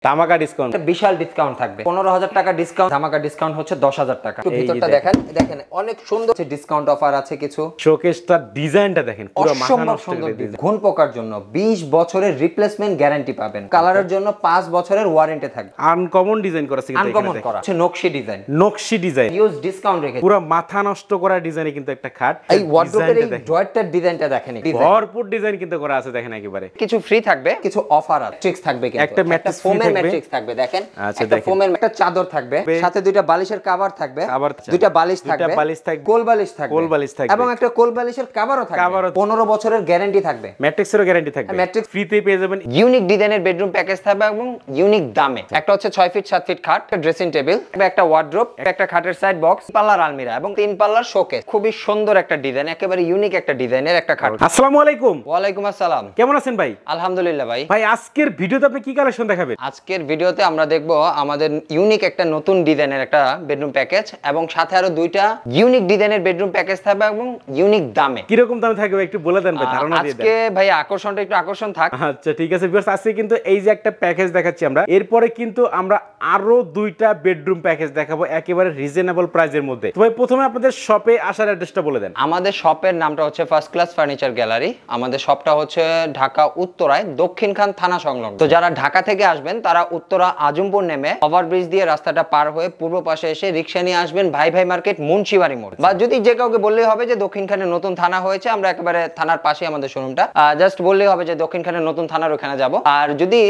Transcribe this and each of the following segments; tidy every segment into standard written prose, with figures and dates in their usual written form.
ধামাকা ডিসকাউন্ট, বিশাল ডিসকাউন্ট থাকবে। 15,000 টাকা ডিসকাউন্ট, ধামাকা ডিসকাউন্ট হচ্ছে 10,000 টাকা। একটু ভিতরটা দেখেন অনেক সুন্দর ডিসকাউন্ট অফার আছে কিছু। শোকেসটার ডিজাইনটা দেখেন, পুরো মাথা নষ্ট করে দিয়েছে। ঘুণ পোকার জন্য 20 বছরের রিপ্লেসমেন্ট গ্যারান্টি পাবেন। কালারের জন্য 5 বছরের ওয়ারেন্টি থাকবে। আনকমন ডিজাইন করা আছে, কিন্তু আনকমন করা আছে নকশি ডিজাইন, নকশি ডিজাইন, ইউজ ডিসকাউন্ট রেখে পুরো মাথা নষ্ট করা ডিজাইনে কিন্তু একটা খাট। এই ওয়ার্ডরোবের এই ড্রয়ারটার ডিজাইনটা দেখেন, ভরপুর ডিজাইন কিন্তু করা আছে দেখেন একেবারে। কিছু ফ্রি থাকবে, কিছু অফার আছে, ম্যাট্রিক্স থাকবে, কিন্তু একটা ফোমের ম্যাট্রিক্স থাকবে দেখেন, একটা ফোমের একটা চাদর থাকবে, সাথে দুইটা বালিশের কভার থাকবে, দুইটা বালিশ থাকবে, কোল বালিশ থাকবে এবং একটা কোল বালিশের কভারও থাকবে। 15 বছরের গ্যারান্টি থাকবে, ম্যাট্রিক্সেরও গ্যারান্টি থাকবে, ম্যাট্রিক্স ফ্রিতে পেয়ে যাবেন। ইউনিক ডিজাইনের বেডরুম প্যাকেজ থাকবে এবং ইউনিক দামে। একটা হচ্ছে 6 ফিট 7 ফিট খাট, একটা ড্রেসিং টেবিল, একটা ওয়ার্ড্রোব, একটা খাটের সাইড বক্স, পাল্লার আলমিরা এবং 3 পাল্লার শোকেস। খুবই সুন্দর একটা ডিজাইন, একেবারে ইউনিক একটা ডিজাইনের একটা খাট। আসসালামু আলাইকুম। ওয়ালাইকুম আসসালাম। কেমন আছেন ভাই? আলহামদুলিল্লাহ ভাই। ভাই আজকের ভিডিওতে আপনি কি কালেকশন দেখাবেন? আজকের ভিডিওতে আমরা দেখব আমাদের ইউনিক একটা নতুন ডিজাইনের একটা বেডরুম প্যাকেজ এবং সাথে আরো দুইটা ইউনিক ডিজাইনের বেডরুম প্যাকেজ থাকবে এবং ইউনিক দামে। কি রকম দামে থাকবে একটু বলে দেন ভাই, ধারণা দিয়ে দেন। আজকে ভাই আকর্ষণটা একটু আকর্ষণ থাক। আচ্ছা ঠিক আছে ভিউয়ার্স, আজকে কিন্তু এই যে একটা প্যাকেজ দেখাচ্ছি আমরা, এরপরে কিন্তু আমরা আরো দুইটা বেডরুম প্যাকেজ দেখাবো একেবারে রিজনেবল প্রাইসের মধ্যে। তো ভাই প্রথমে আপনাদের শপে আসার অ্যাড্রেসটা বলে দেন। আমাদের শপের নামটা হচ্ছে ফার্স্ট ক্লাস ফার্নিচার গ্যালারি। আমাদের শপটা হচ্ছে ঢাকা উত্তরায় দক্ষিণখান থানা সংলগ্ন। তো যারা ঢাকা থেকে আসবেন তারা উত্তরা আজমপুর নেমে ওভারব্রিজ দিয়ে রাস্তাটা পার হয়ে পূর্ব পাশে এসে রিকশা নিয়ে আসবেন ভাই ভাই মার্কেট মুন্সিবাড়ি মোড়, বা যদি যে কাউকে বললেই হবে যে দক্ষিণখানে নতুন থানা হয়েছে, আমরা একেবারে থানার পাশে আমাদের শোরুমটা, জাস্ট বললেই হবে যে দক্ষিণখানে নতুন থানার ওখানে যাব। আর যদি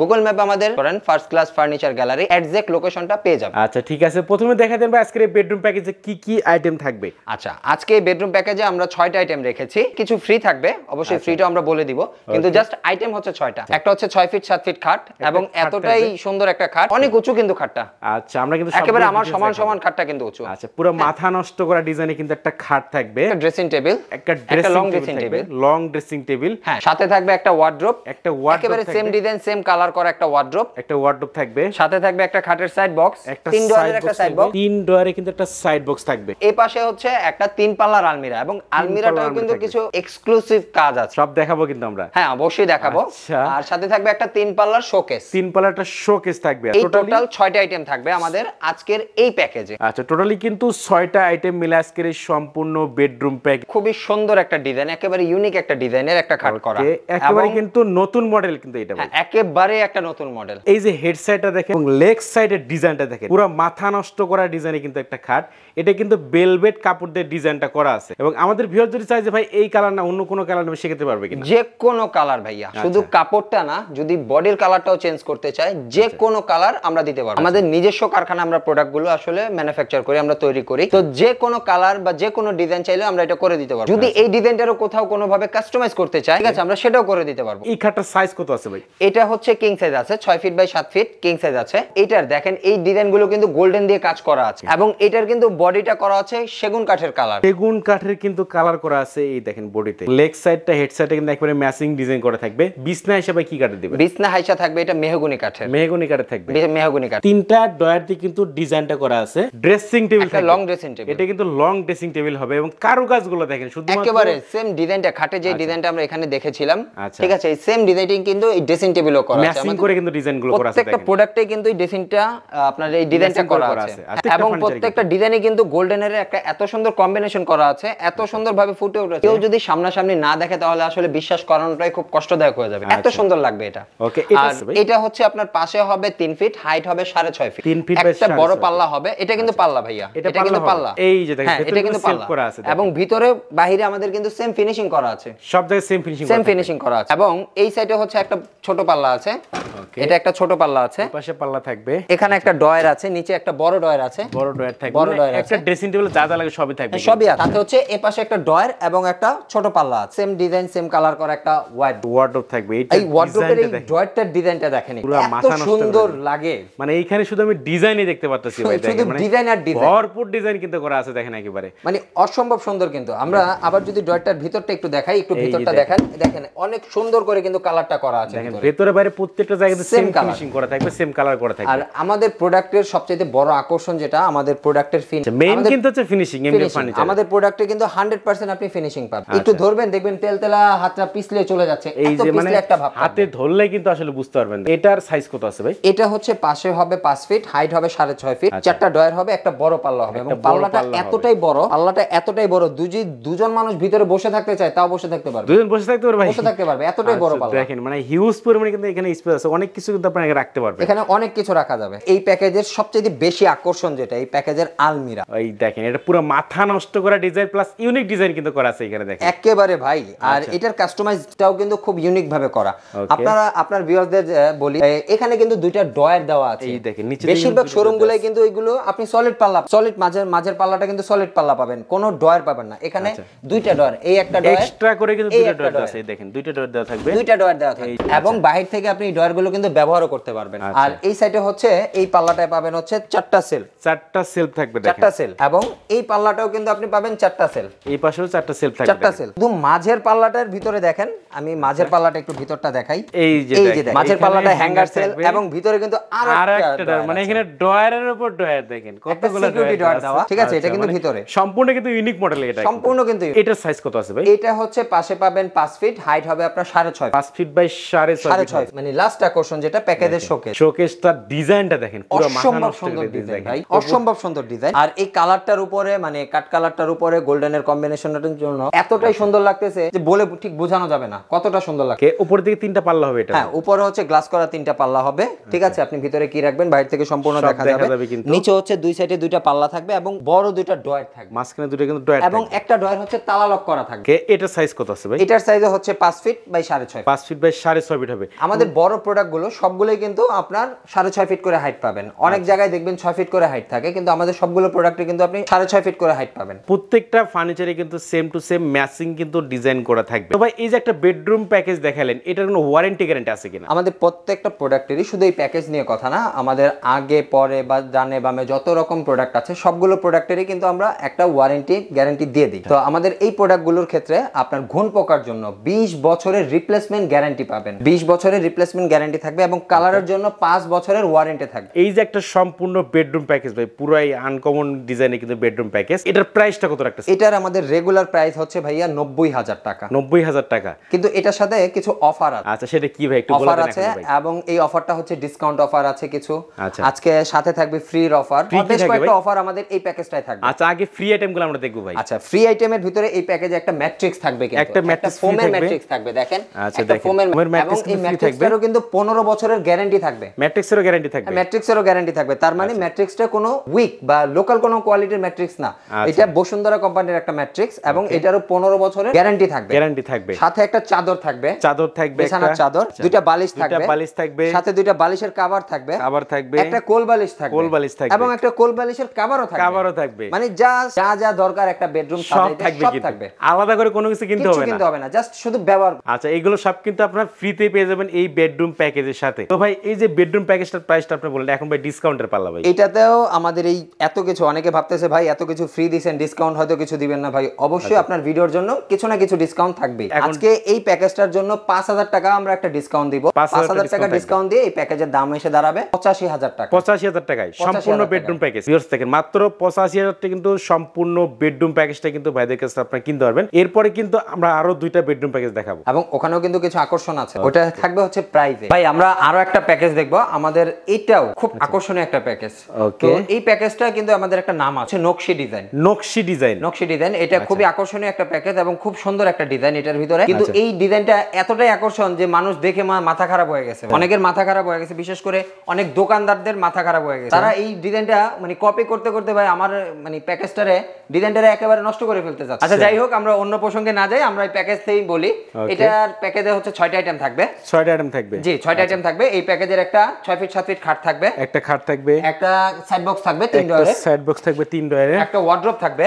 গুগল ম্যাপে আমাদের করেন first class furniture gallery, exact লোকেশনটা পেয়ে যাবেন। আচ্ছা ঠিক আছে, প্রথমে দেখা দেন ভাই আজকের এই বেডরুম প্যাকেজে কি কি আইটেম থাকবে। আচ্ছা আজকে এই বেডরুম প্যাকেজে আমরা 6টা আইটেম রেখেছি, কিছু ফ্রি থাকবে অবশ্যই, ফ্রিটা আমরা বলে দিব, কিন্তু জাস্ট আইটেম হচ্ছে 6টা। একটা হচ্ছে 6 ফিট 7 ফিট খাট এবং এতটাই সুন্দর একটা খাট, অনেক উঁচু কিন্তু খাটটা। আচ্ছা আমরা কিন্তু একেবারে আমার সমান সমান খাটটা কিন্তু উঁচু। আচ্ছা পুরো মাথা নষ্ট করা ডিজাইনে কিন্তু একটা খাট থাকবে, একটা ড্রেসিং টেবিল, একটা long dressing table, long dressing table, হ্যাঁ সাথে থাকবে একটা ওয়ার্ড্রোব, একেবারে সেম ডিজাইন সেম কালার করা একটা ওয়ার্ড্রোব থাকবে, সাথে থাকবে একটা খাটের সাইড বক্স, 3 ডয়ারের একটা সাইড বক্স, 3 ডয়ারে কিন্তু একটা সাইড বক্স থাকবে। এই পাশে হচ্ছে একটা 3 পাল্লার আলমিরা এবং আলমিরাটাও কিন্তু কিছু এক্সক্লুসিভ কাজ আছে, সব দেখাবো কিন্তু আমরা। হ্যাঁ অবশ্যই দেখাবো। আর সাথে থাকবে একটা 3 পাল্লার শোকেস, 3 পাল্লারটা শোকেস থাকবে। এই টোটাল 6টা আইটেম থাকবে আমাদের আজকের এই প্যাকেজে। আচ্ছা টোটালি কিন্তু 6টা আইটেম মিলে আজকের এই সম্পূর্ণ বেডরুম প্যাকেজ। খুবই সুন্দর একটা ডিজাইন, একেবারে ইউনিক একটা ডিজাইনের একটা খাট করা, একেবারে কিন্তু নতুন মডেল কিন্তু এটা ভাই, একেবারে একটা নতুন মডেল। এই যে হেড সাইডটা দেখেন এবং লেগ সাইডের ডিজাইনটা দেখেন, পুরো মাথা নষ্ট করা ডিজাইনে কিন্তু একটা খাট। এটা কিন্তু ভেলভেট কাপড় দিয়ে ডিজাইনটা করা আছে এবং আমাদের ভিউয়ার যদি চাই যে ভাই এই কালার না অন্য কোনো কালার নেবে সেক্ষেত্রে পারবে কিনা? যে কোনো কালার ভাইয়া, শুধু কাপড়টা না, যদি বডির কালারটাও চেঞ্জ করতে চাই যে কোনো কালার আমরা দিতে পারবো। আমাদের নিজস্ব কারখানা, আমরা প্রোডাক্টগুলো আসলে ম্যানুফ্যাকচার করি, আমরা তৈরি করি। তো যে কোনো কালার বা যে কোনো ডিজাইন চাইলে আমরা এটা করে দিতে পারবো। যদি এই ডিজাইনটারও কোথাও কোনোভাবে কাস্টমাইজ করতে চাই, ঠিক আছে, আমরা সেটাও করে দিতে পারবো। এই খাটটার সাইজ কত আছে ভাই? এটা হচ্ছে কিং সাইজ আছে, 6 feet by 7 feet king size আছে। এটার দেখেন এই ডিজাইনগুলো কিন্তু গোল্ডেন দিয়ে কাজ করা আছে এবং এটার কিন্তু বডিটা করা আছে সেগুন কাঠের কালার, সেগুন কাঠের কিন্তু কালার করা আছে। এই দেখেন বডিতে, লেগ সাইডটা হেড সাইডে কিন্তু একেবারে ম্যাচিং ডিজাইন করা থাকবে। বিছনা হিসেবে কি কাঠের দিবেন? বিছনা হাইসা থাকবে এটা মেহগনি কাঠের, মেহগনি কাঠের থাকবে, মেহগনি কাঠ। 3টা ডয়ার দিয়ে কিন্তু ডিজাইনটা করা আছে। ড্রেসিং টেবিল একটা লং ড্রেসিং টেবিল, এটা কিন্তু লং ড্রেসিং টেবিল হবে এবং কারুকাজগুলো দেখেন শুধুমাত্র একেবারে সেম ডিজাইনটা, খাটে যে ডিজাইনটা আমরা এখানে দেখেছিলাম, ঠিক আছে, এই সেম ডিজাইনিং কিন্তু এই ড্রেসিং টেবিলও করা আছে, ম্যাচিং করে কিন্তু ডিজাইনগুলো করা আছে। প্রত্যেকটা প্রোডাক্টে কিন্তু এই ড্রেসিংটা আপনার এই ডিজাইনটা করা আছে এবং প্রত্যেকটা ডিজাইনে কিন্তু গোল্ডেনের একটা এত সুন্দর কম্বিনেশন করা আছে, এত সুন্দরভাবে ফুটে উঠেছে। কেউ যদি সামনাসামনি না দেখে তাহলে আসলে বিশ্বাস করানোটাই খুব কষ্টদায়ক হয়ে যাবে, এত সুন্দর লাগবে এটা। ওকে, আর এটা হচ্ছে আপনার পাশে হবে 3 ফিট, হাইট হবে 6.5 ফিট, একটা বড় পাল্লা হবে। এটা কিন্তু পাল্লা ভাইয়া, এটা কিন্তু পাল্লা, এই যে দেখেন এটা কিন্তু পাল্লা করা আছে এবং ভিতরে বাহিরে আমাদের কিন্তু সেম ফিনিশিং করা আছে, সব জায়গায় সেম ফিনিশিং করা আছে। এবং এই সাইডে হচ্ছে একটা ছোট পাল্লা আছে, এটা একটা ছোট পাল্লা আছে, পাশে পাল্লা থাকবে, এখানে একটা ডয়ার আছে, নিচে একটা বড় ডয়ার আছে, বড় ডয়ার থাকবে, একটা ড্রেসিং টেবিলে যা যা লাগে সবই থাকবে, সবই আছে। সাথে হচ্ছে এই পাশে একটা ডয়ার এবং একটা ছোট পাল্লা আছে, সেম ডিজাইন সেম কালার করা একটা ওয়ার্ডরোব থাকবে। এই ওয়ার্ডরোবের এই ডয়ারটার ডিজাইনটা দেখেন, পুরো এত সুন্দর লাগে, মানে এইখানে শুধু আমি ডিজাইনই দেখতে পারতেছি ভাই, দেখেন মানে ডিজাইন আর ডিজাইন, ভরপুর ডিজাইন কিন্তু করা আছে দেখেন একেবারে, মানে অসম্ভব সুন্দর। কিন্তু আমরা আবার যদি ডয়ারটার ভিতরটা একটু দেখাই, একটু ভিতরটা দেখেন অনেক সুন্দর করে কিন্তু কালারটা করা আছে, দেখেন ভিতরে বাইরে প্রত্যেকটা জায়গাতে সেম ফিনিশিং করা থাকবে, সেম কালার করা থাকবে। আর আমাদের প্রোডাক্টের সবচেয়ে বড় আকর্ষণ যেটা আমাদের প্রোডাক্টের মেইন কিন্তু হচ্ছে ফিনিশিং। এমনি ফার্নিচার আমাদের প্রোডাক্টে কিন্তু 100% আপনি ফিনিশিং পাবেন। একটু ধরবেন দেখবেন তেলতেলা হাতটা পিছলে চলে যাচ্ছে, এই এত যে মানে পিছলে একটা ভাব হাতে ধরলে কিন্তু আসলে বুঝতে পারবেন এটার সাইজ কত আছে ভাই? এটা হচ্ছে পাশে হবে 5 ফিট, হাইট হবে 6.5 ফিট, চারটা ডয়ার হবে, একটা বড় পাল্লা হবে এবং পাল্লাটা এতটাই বড় দুজন মানুষ ভিতরে বসে থাকতে চায় তাও বসে থাকতে পারবে। দুজন বসে থাকতে পারবে ভাই? বসে থাকতে পারবে, এতটাই বড় পাল্লা। দেখেন মানে হিউজ পরিমাণে কিন্তু এখানে স্পেস আছে, অনেক কিছু কিন্তু আপনারা রাখতে পারবেন। এখানে অনেক কিছু রাখা যাবে। এই প্যাকেজের সবচেয়ে বেশি আকর্ষণ যেটা এই প্যাকেজের আলমিরা। এই দেখেন এটা পুরো মাথা নষ্ট করা ডিজাইন প্লাস ইউনিক ডিজাইন কিন্তু করা আছে এখানে দেখেন একেবারে ভাই। আর এটার কাস্টমাইজটাও কিন্তু খুব ইউনিক ভাবে করা। আপনার ভিউয়ারদের বলি এখানে কিন্তু দুইটা ডয়ার দেওয়া আছে। এই দেখেন নিচে বেশিরভাগ শোরুমগুলোই কিন্তু এগুলো আপনি সলিড পাল্লা, সলিড মাঝের পাল্লাটা কিন্তু সলিড পাল্লা পাবেন, কোনো ডয়ার পাবেন না। এখানে দুইটা ডয়ার, এই একটা ডয়ার এক্সট্রা করে কিন্তু দুইটা ডয়ার দেওয়া আছে। এই দেখেন দুইটা ডয়ার দেওয়া থাকবে, দুইটা ডয়ার দেওয়া থাকবে এবং বাইরে থেকে আপনি এই ডয়ারগুলো কিন্তু ব্যবহারও করতে পারবেন। আর এই সাইডে হচ্ছে এই পাল্লাটায় পাবেন হচ্ছে চারটা সেল থাকবে, দেখেন চারটা সেল, এবং এই পাল্লাটাও কিন্তু আপনি পাবেন চারটা সেল, এই পাশেও চারটা সেল থাকবে, চারটা সেল। শুধু মাঝের পাল্লাটার ভিতরে দেখেন, আমি মাঝের পাল্লাটা একটু ভিতরটা দেখাই। এই যে দেখেন মাঝের পাল্লাটা হ্যাঙ্গার সেল এবং ভিতরে কিন্তু আরেকটা ডয়ার, মানে এখানে ডয়ারের উপর ডয়ার দেখেন কতগুলো ডয়ার দেওয়া। ঠিক আছে, এটা কিন্তু ভিতরে সম্পূর্ণ কিন্তু ইউনিক মডেল। এটা সম্পূর্ণ কিন্তু এটার সাইজ কত আছে ভাই? এটা হচ্ছে পাশে পাবেন 5 ফিট, হাইট হবে আপনার 6.5, 5 ফিট বাই 6.5, মানে লাস্ট আকর্ষণ যেটা প্যাকেজের শোকেসটার ডিজাইনটা দেখেন পুরো মাথা নষ্ট সুন্দর ডিজাইন ভাই, অসম্ভব সুন্দর ডিজাইন। আর এই কালারটার উপরে মানে কাট কালারটার উপরে গোল্ডেনের কম্বিনেশনটার জন্য এতটাই সুন্দর লাগতেছে যে বলে ঠিক বোঝানো যাবে না কতটা সুন্দর লাগে। উপর দিকে তিনটা পাল্লা হবে এটা, হ্যাঁ উপরে হচ্ছে গ্লাস করা তিনটা পাল্লা হবে। ঠিক আছে, আপনি ভিতরে কি রাখবেন বাইরে থেকে সম্পূর্ণ দেখা যাবে। নিচে হচ্ছে দুই সাইডে দুইটা পাল্লা থাকবে এবং বড় দুইটা ডয়ার থাকবে, মাঝখানে দুটো কিন্তু ডয়ার এবং একটা ডয়ার হচ্ছে তালা লক করা থাকবে। এটার সাইজ কত আছে ভাই? এটার সাইজ হচ্ছে 5 feet by 6.5, 5 feet by 6.5 feet হবে। আমাদের বড় প্রোডাক্টগুলো সবগুলোই কিন্তু আপনার 6.5 ফিট করে হাইট পাবেন। অনেক জায়গায় দেখবেন 6 ফিট করে হাইট থাকে, কিন্তু আমাদের সবগুলো প্রোডাক্টে কিন্তু আপনি 6.5 ফিট করে হাইট পাবেন। প্রত্যেকটা ফার্নিচারে কিন্তু সেম টু সেম ম্যাচিং কিন্তু ডিজাইন করা থাকবে। তো ভাই এই যে একটা বেডরুম প্যাকেজ দেখালেন, এটার কোনো ওয়ারেন্টি গ্যারান্টি আছে কিনা? আমাদের প্রত্যেকটা প্রোডাক্টেরই শুধু এই প্যাকেজ নিয়ে কথা না, আমাদের আগে পরে বা ডানে বামে যত রকম প্রোডাক্ট আছে সবগুলো প্রোডাক্টেরই কিন্তু আমরা একটা ওয়ারেন্টি গ্যারান্টি দিয়ে দিই। তো আমাদের এই প্রোডাক্টগুলোর ক্ষেত্রে আপনার ঘুণ পোকার জন্য 20 বছরের রিপ্লেসমেন্ট গ্যারান্টি পাবেন, 20 বছরের রিপ্লেসমেন্ট গ্যারান্টি থাকবে এবং কালারের জন্য 5 বছরের ওয়ারেন্টি থাকবে। এই যে একটা সম্পূর্ণ বেডরুম প্যাকেজ ভাই, পুরাই আনকমন ডিজাইনে কিন্তু বেডরুম প্যাকেজ, এটার প্রাইসটা কত রাখতেছে? এটার আমাদের রেগুলার প্রাইস হচ্ছে ভাইয়া 90,000 টাকা। 90,000 টাকা, কিন্তু এটার সাথে কিছু অফার আছে। আচ্ছা সেটা কি ভাই একটু বলে দেন আছে, এবং এই অফারটা হচ্ছে ডিসকাউন্ট অফার আছে কিছু। আজকে সাথে থাকবে ফ্রির অফার, বেশ কয়েকটা অফার আমাদের এই প্যাকেজটাই থাকবে। আচ্ছা আগে ফ্রি আইটেমগুলো আমরা দেখব ভাই। আচ্ছা ফ্রি আইটেমের ভিতরে এই প্যাকেজে একটা ম্যাট্রিক্স থাকবে, কিন্তু একটা ফোমের ম্যাট্রিক্স থাকবে, দেখেন একটা ফোমের ম্যাট্রিক্স, এবং এই ম্যাট্রিক্সেরও কিন্তু 15 বছরের গ্যারান্টি থাকবে। ম্যাট্রিক্সেরও গ্যারান্টি থাকবে, ম্যাট্রিক্সেরও গ্যারান্টি থাকবে। তার মানে ম্যাট্রিক্সটা কোনো উইক বা লোকাল কোনো কোয়ালিটির ম্যাট্রিক্স না, এটা বসুন্ধরা কোম্পানির একটা ম্যাট্রিক্স, এবং এটারও 15 বছরের গ্যারান্টি থাকবে। সাথে একটা চাদর থাকবে, বিছানার চাদর, দুইটা বালিশ থাকবে, সাথে দুইটা বালিশের কভার থাকবে, একটা কোল বালিশ থাকবে, এবং একটা কোল বালিশের কভারও থাকবে। মানে যা দরকার একটা বেডরুম সব থাকবে, আলাদা করে কোনো কিছু কিনতে হবে না, জাস্ট শুধু ব্যবহার। আচ্ছা এগুলো সব কিন্তু আপনারা ফ্রিতে পেয়ে যাবেন এই বেডরুম প্যাকেজের সাথে। তো ভাই এই যে বেডরুম প্যাকেজটার প্রাইসটা আপনি বললেন, এখন ভাই ডিসকাউন্টের পাল্লা ভাই। এটাতেও আমাদের এই এত কিছু, অনেকে ভাবতেছে ভাই এত কিছু ফ্রি দিবেন, ডিসকাউন্ট হয়তো কিছু দিবেন না। ভাই অবশ্যই আপনার ভিডিওর জন্য কিছু না কিছু ডিসকাউন্ট থাকবে। আজকে এই প্যাকেজটার জন্য 5,000 টাকা আমরা একটা ডিসকাউন্ট দিব। 5,000 টাকা ডিসকাউন্ট দিয়ে এই প্যাকেজের দাম এসে দাঁড়াবে 85,000 টাকা। 85,000 টাকায় সম্পূর্ণ বেডরুম প্যাকেজ। ভিউয়ার্স দেখেন মাত্র 85,000 টাকা কিন্তু সম্পূর্ণ বেডরুম প্যাকেজটা কিন্তু ভাইদের কাছে আপনারা কিনতে পারবেন। এরপরে কিন্তু আমরা আরো দুইটা বেডরুম প্যাকেজ দেখাবো, এবং ওখানেও কিন্তু কিছু আকর্ষণ আছে, ওটা থাকবে হচ্ছে প্রাইজে। ভাই আমরা আরো একটা প্যাকেজ দেখবো, আমাদের এটাও খুব আকর্ষণীয় একটা প্যাকেজ। তো এই প্যাকেজটা কিন্তু আমাদের একটা নাম আছে নকশি ডিজাইন। এটা খুবই আকর্ষণীয় একটা প্যাকেজ এবং খুব সুন্দর একটা ডিজাইন এটার ভিতরে। কিন্তু এই ডিজাইনটা এতটাই আকর্ষণ যে মানুষ দেখে মাথা খারাপ হয়ে গেছে, অনেকের মাথা খারাপ হয়ে গেছে, বিশেষ করে অনেক দোকানদারদের মাথা খারাপ হয়ে গেছে। তারা এই ডিজাইনটা মানে কপি করতে করতে ভাই আমার মানে প্যাকেজটারে ডিজাইনটারে একেবারে নষ্ট করে ফেলতে যাচ্ছে। আচ্ছা যাই হোক, আমরা অন্য প্রসঙ্গে না যাই, আমরা এই প্যাকেজ থেকেই বলি। এটার প্যাকেজে হচ্ছে 6টা আইটেম থাকবে। 6টা আইটেম থাকবে, জি 6টা আইটেম থাকবে। এই প্যাকেজের একটা 6 ফিট 7 ফিট খাট থাকবে, একটা সাইড বক্স থাকবে 3 ডয়ারের, একটা ওয়ার্ড্রপ থাকবে,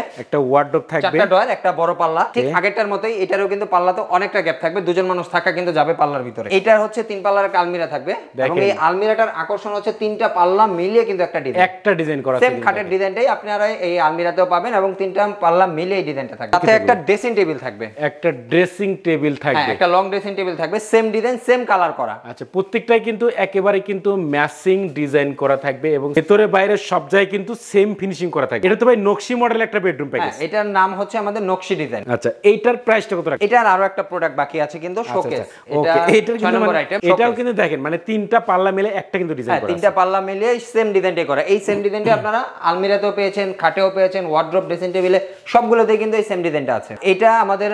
4টা ডয়ার, একটা বড় পাল্লা। ঠিক আগেরটার মতোই এটারও কিন্তু পাল্লাতে অনেকটা গ্যাপ থাকবে, দুজন মানুষ থাকা কিন্তু যাবে পাল্লার ভিতরে। এটার হচ্ছে 3 পাল্লার একটা আলমিরা থাকবে, এবং এই আলমিরাটার আকর্ষণ হচ্ছে 3টা পাল্লা মিলিয়ে কিন্তু একটা ডিজাইন করা, সেম খাটের ডিজাইনটাই আপনারা এই আলমিরাতেও পাবেন, এবং 3টা পাল্লা মিলিয়ে এই ডিজাইনটা থাকবে। সাথে একটা ড্রেসিং টেবিল থাকবে, একটা লং ড্রেসিং টেবিল থাকবে, সেম ডিজাইন সেম কালার করা। আচ্ছা প্রত্যেকটাই কিন্তু একেবারে কিন্তু ম্যাচিং ডিজাইন করা থাকবে, এবং ভেতরে বাইরে সব জায়গায় কিন্তু সেম ফিনিশিং করা থাকবে। এটা তো ভাই নকশি মডেল একটা বেডরুম প্যাকেজ। এটার নাম হচ্ছে আমাদের নকশি ডিজাইন। আচ্ছা এইটার প্রাইসটা কত রাখছেন? এটার আরো একটা প্রোডাক্ট বাকি আছে কিন্তু শোকেস। এটার 6 নম্বর আইটেম। এটাও কিন্তু কিন্তু দেখেন মানে তিনটা পাল্লা মিলে একটা কিন্তু ডিজাইন করা আছে। তিনটা পাল্লা মিলে সেম ডিজাইনটাই করা। এই সেম ডিজাইনটা আপনারা আলমিরাতেও পেয়েছেন, খাটেও পেয়েছেন, ওয়ার্ড্রপ, ড্রেসিং টেবিলে সবগুলোতেই কিন্তু এই সেম ডিজাইনটা আছে। এটা আমাদের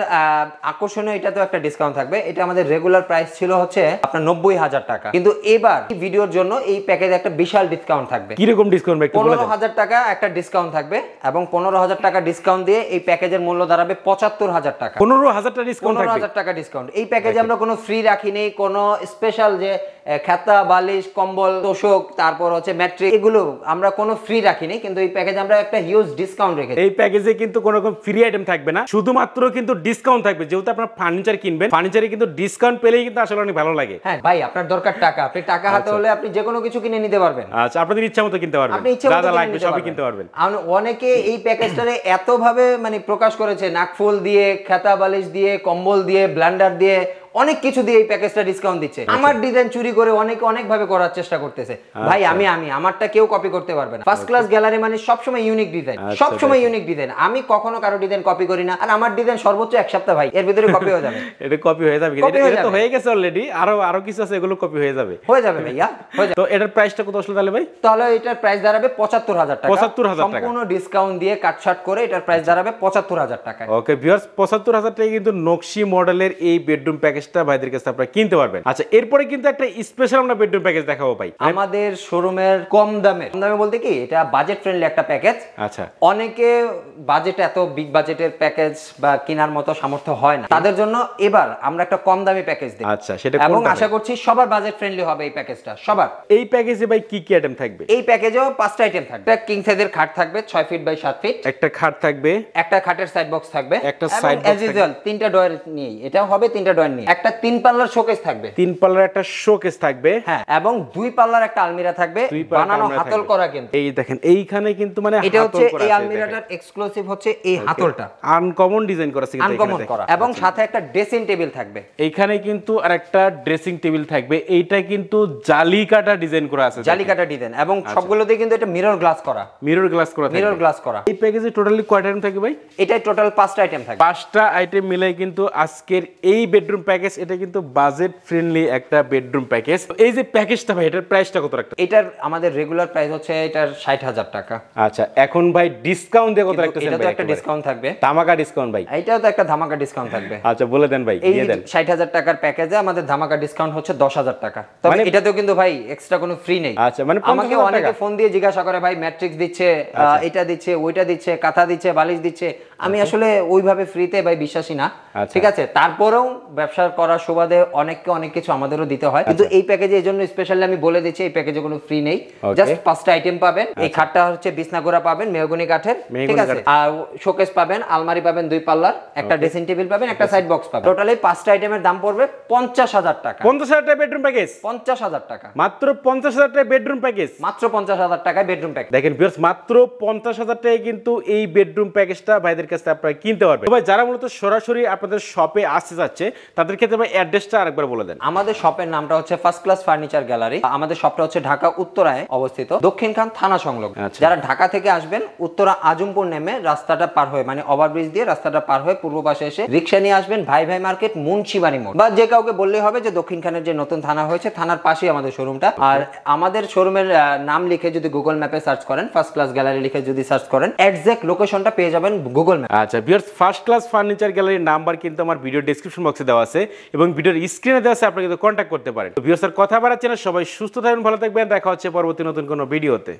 আকর্ষণীয়, এটা তো একটা ডিসকাউন্ট থাকবে। এটা আমাদের রেগুলার প্রাইস ছিল হচ্ছে আপনার 90,000 টাকা, কিন্তু এবার ভিডিওর জন্য এই প্যাকেজে একটা বিশাল ডিসকাউন্ট থাকবে। কি রকম ডিসকাউন্ট ভাই একটু বলে দেন। 15,000 টাকা একটা ডিসকাউন্ট থাকবে, এবং 15,000 টাকা ডিসকাউন্ট দিয়ে এই প্যাকেজের মূল্য দাঁড়াবে 75,000 টাকা। 15,000 টাকা ডিসকাউন্ট থাকবে। 15,000 টাকা ডিসকাউন্ট। এই প্যাকেজে আমরা কোনো ফ্রি রাখিনি, কোনো স্পেশাল যে খাতা, বালিশ, কম্বল, তোশক, তারপর হচ্ছে ম্যাট্রিক, এগুলো আমরা কোনো ফ্রি রাখিনি, কিন্তু এই প্যাকেজে আমরা একটা হিউজ ডিসকাউন্ট রেখেছি। এই প্যাকেজে কিন্তু কোনো রকম ফ্রি আইটেম থাকবে না, শুধুমাত্র কিন্তু ডিসকাউন্ট থাকবে। যেহেতু আপনারা ফার্নিচার কিনবেন, ফার্নিচারে কিন্তু ডিসকাউন্ট পেলেই কিন্তু আসলে অনেক ভালো লাগে। হ্যাঁ ভাই, আপনার দরকার টাকা, আপনি টাকা হাতে হলে আপনি যে কোনো কিছু কিনে নিতে পারবেন। আচ্ছা, আপনাদের ইচ্ছা মতো কিনতে পারবেন, আপনি ইচ্ছা মতো লাগবে সবই কিনতে পারবেন। অনেকে এই প্যাকেজটারে এত ভাবে মানে প্রকাশ করেছে, নাকফুল দিয়ে, খাতা বালিশ দিয়ে, কম্বল দিয়ে, ব্লেন্ডার দিয়ে, অনেক কিছু দিয়ে এই প্যাকেজটা ডিসকাউন্ট দিচ্ছে। আমার ডিজাইন চুরি করে অনেকে অনেক ভাবে করার চেষ্টা করতেছে। ভাই আমি আমারটা কেউ কপি করতে পারবে না। ফার্স্ট ক্লাস গ্যালারি মানে সবসময় ইউনিক ডিজাইন, সবসময় ইউনিক ডিজাইন। আমি কখনো কারো ডিজাইন কপি করি না, আর আমার ডিজাইন সর্বোচ্চ এক সপ্তাহ ভাই, এর ভিতরে কপি হয়ে যাবে। এটা কপি হয়ে যাবে, এটা তো হয়ে গেছে অলরেডি, আরো কিছু আছে, এগুলো কপি হয়ে যাবে ভাইয়া, হয়ে যাবে। তো এটার প্রাইসটা কত আসলে তাহলে ভাই? তাহলে এটার প্রাইস দাঁড়াবে 75,000 টাকা। 75,000 টাকা সম্পূর্ণ ডিসকাউন্ট দিয়ে কাটছাট করে এটার প্রাইস দাঁড়াবে 75,000 টাকা। ওকে ভিউয়ার্স, 75,000 টাকা কিন্তু নকশি মডেলের এই বেডরুম প্যাকেজটা ভাইদের কাছে আপনারা কিনতে পারবেন। আচ্ছা, এরপরে কিন্তু একটা স্পেশাল আমরা বেডরুম প্যাকেজ দেখাবো ভাই আমাদের শোরুমের কম দামে বলতে কি, এটা বাজেট ফ্রেন্ডলি একটা প্যাকেজ। আচ্ছা, অনেকে বাজেট, এত বিগ বাজেটের প্যাকেজ বা কেনার মতো সামর্থ্য হয় না, তাদের জন্য এবার আমরা একটা কম দামি প্যাকেজ দিই। আচ্ছা, সেটা এবং আশা করছি সবার বাজেট ফ্রেন্ডলি হবে এই প্যাকেজটা, সবার। এই প্যাকেজে ভাই কি কি আইটেম থাকবে? এই প্যাকেজেও 5টা আইটেম থাকবে। একটা কিং সাইজের খাট থাকবে 6 ফিট বাই 7 ফিট, একটা খাট থাকবে, একটা খাটের সাইড বক্স থাকবে, একটা সাইড বক্স থাকবে, 3টা ডয়ার নিয়ে, এটা হবে 3টা ডয়ার নিয়ে, একটা 3 পাল্লার শোকেস থাকবে, 3 পাল্লার একটা শোকেস থাকবে, হ্যাঁ, এবং 2 পাল্লার একটা আলমিরা থাকবে, বানানো হাতল করা। কিন্তু এই দেখেন এইখানে কিন্তু মানে এটা হচ্ছে এই আলমিরাটার এক্সক্লুসিভ হচ্ছে এই হাতলটা, আনকমন ডিজাইন করা আছে, আনকমন করা, এবং সাথে একটা ড্রেসিং টেবিল থাকবে। এইখানে কিন্তু আরেকটা ড্রেসিং টেবিল থাকবে। এইটা কিন্তু জালি কাটা ডিজাইন করা আছে, জালি কাটা ডিজাইন, এবং সবগুলোতে কিন্তু এটা মিরর গ্লাস করা, মিরর গ্লাস করা থাকবে, মিরর গ্লাস করা। এই প্যাকেজে টোটালি কয়টা আইটেম থাকবে ভাই? এটাই টোটাল 5টা আইটেম থাকবে। 5টা আইটেম মিলে কিন্তু আজকের এই বেডরুম প্যাকেজ, এটা কিন্তু বাজেট ফ্রেন্ডলি একটা বেডরুম প্যাকেজ। এই যে প্যাকেজটা ভাই, এটার প্রাইসটা কত রাখতে? এটার আমাদের রেগুলার প্রাইস হচ্ছে এটার 60,000 টাকা। আচ্ছা, এখন ভাই ডিসকাউন্ট দিয়ে কত রাখতেছেন? এটা তো একটা ডিসকাউন্ট থাকবে, ধামাকা ডিসকাউন্ট ভাই। এটাও তো একটা ধামাকা ডিসকাউন্ট থাকবে। আচ্ছা, বলে দেন ভাই, দিয়ে দেন। 60,000 টাকার প্যাকেজে আমাদের ধামাকা ডিসকাউন্ট হচ্ছে 10,000 টাকা। তবে এটাতেও কিন্তু ভাই এক্সট্রা কোনো ফ্রি নেই। আচ্ছা, মানে আমাকে অনেকে ফোন দিয়ে জিজ্ঞাসা করে, ভাই ম্যাট্রিক্স দিচ্ছে, এটা দিচ্ছে, ওইটা দিচ্ছে, কাঁথা দিচ্ছে, বালিশ দিচ্ছে। আমি আসলে ওইভাবে ফ্রিতে ভাই বিশ্বাসী না, ঠিক আছে? তারপরেও ব্যবসা করার সুবাদে অনেককে অনেক কিছু আমাদেরও দিতে হয়, কিন্তু এই প্যাকেজে এই জন্য স্পেশালি আমি বলে দিচ্ছি, এই প্যাকেজে কোনো ফ্রি নেই। জাস্ট 5টা আইটেম পাবেন। এই খাটটা হচ্ছে বিছনাগোড়া পাবেন মেহগনি কাঠের, ঠিক আছে? আর শোকেস পাবেন, আলমারি পাবেন 2 পাল্লার, একটা ড্রেসিং টেবিল পাবেন, একটা সাইড বক্স পাবেন। টোটালি 5টা আইটেমের দাম পড়বে 50,000 টাকা। 50,000 টাকা বেডরুম প্যাকেজ? 50,000 টাকা, মাত্র 50,000 টাকা বেডরুম প্যাকেজ, মাত্র 50,000 টাকায় বেডরুম প্যাকেজ। দেখেন ভিউয়ার্স, মাত্র 50,000 টাকায় কিন্তু এই বেডরুম প্যাকেজটা ভাইদের কাছে আপনারা কিনতে পারবেন। ভাই যারা মূলত সরাসরি আপনাদের শপে আসতে যাচ্ছে, তাদের ক্ষেত্রে ভাই অ্যাড্রেসটা আরেকবার বলে দেন। আমাদের শপের নামটা হচ্ছে ফার্স্ট ক্লাস ফার্নিচার গ্যালারি। আমাদের শপটা হচ্ছে ঢাকা উত্তরায় অবস্থিত, দক্ষিণখান থানা সংলগ্ন। যারা ঢাকা থেকে আসবেন, উত্তরা আজমপুর নেমে রাস্তাটা পার হয়ে, মানে ওভারব্রিজ দিয়ে রাস্তাটা পার হয়ে পূর্ব পাশে এসে রিকশা নিয়ে আসবেন ভাই ভাই মার্কেট, মুন্সিবাড়ি মোড়, বা যে কাউকে বললেই হবে যে দক্ষিণখানের যে নতুন থানা হয়েছে, থানার পাশেই আমাদের শোরুমটা। আর আমাদের শোরুমের নাম লিখে যদি গুগল ম্যাপে সার্চ করেন, ফার্স্ট ক্লাস গ্যালারি লিখে যদি সার্চ করেন, এক্সাক্ট লোকেশনটা পেয়ে যাবেন গুগল ম্যাপে। আচ্ছা ভিউয়ার্স, ফার্স্ট ক্লাস ফার্নিচার গ্যালারির নাম্বার কিন্তু আমার ভিডিও ডেসক্রিপশন বক্সে দেওয়া আছে এবং ভিডিওর স্ক্রিনে দেওয়া আছে, আপনারা কিন্তু কন্ট্যাক্ট করতে পারেন। তো ভিউয়ার্স, কথা বাড়াচ্ছি না, সবাই সুস্থ থাকবেন, ভালো থাকবেন, দেখা হচ্ছে পরবর্তী নতুন কোনো ভিডিওতে।